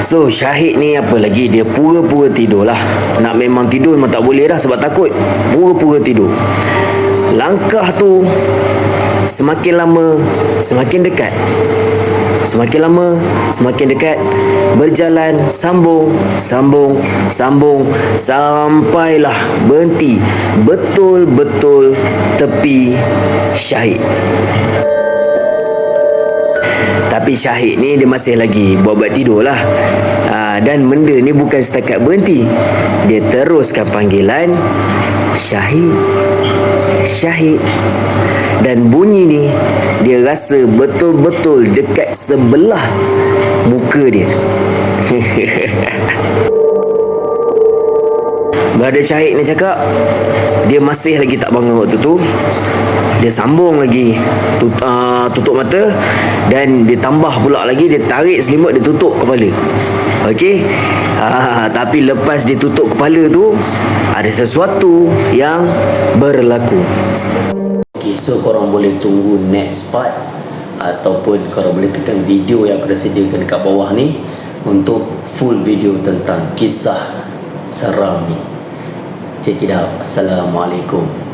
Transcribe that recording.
So Syahid ni apa lagi, dia pura-pura tidur lah. Nak memang tidur memang tak boleh dah sebab takut. Pura-pura tidur. Langkah tu semakin lama semakin dekat. Semakin lama semakin dekat. Berjalan, sambung sampailah berhenti betul-betul tepi Syahid. Tapi Syahid ni dia masih lagi buat-buat tidur lah. Dan benda ni bukan setakat berhenti, dia teruskan panggilan Syahid. Dan bunyi ni dia rasa betul-betul dekat sebelah muka dia. Brother Syahid ni cakap dia masih lagi tak bangun waktu tu. Dia sambung lagi tutup mata, dan dia tambah pula lagi, dia tarik selimut, dia tutup kepala. Okey. Tapi lepas dia tutup kepala tu, ada sesuatu yang berlaku. Okay, so korang boleh tunggu next part, ataupun korang boleh tekan video yang aku dah sediakan dekat bawah ni untuk full video tentang kisah seram ni. Check it out. Assalamualaikum.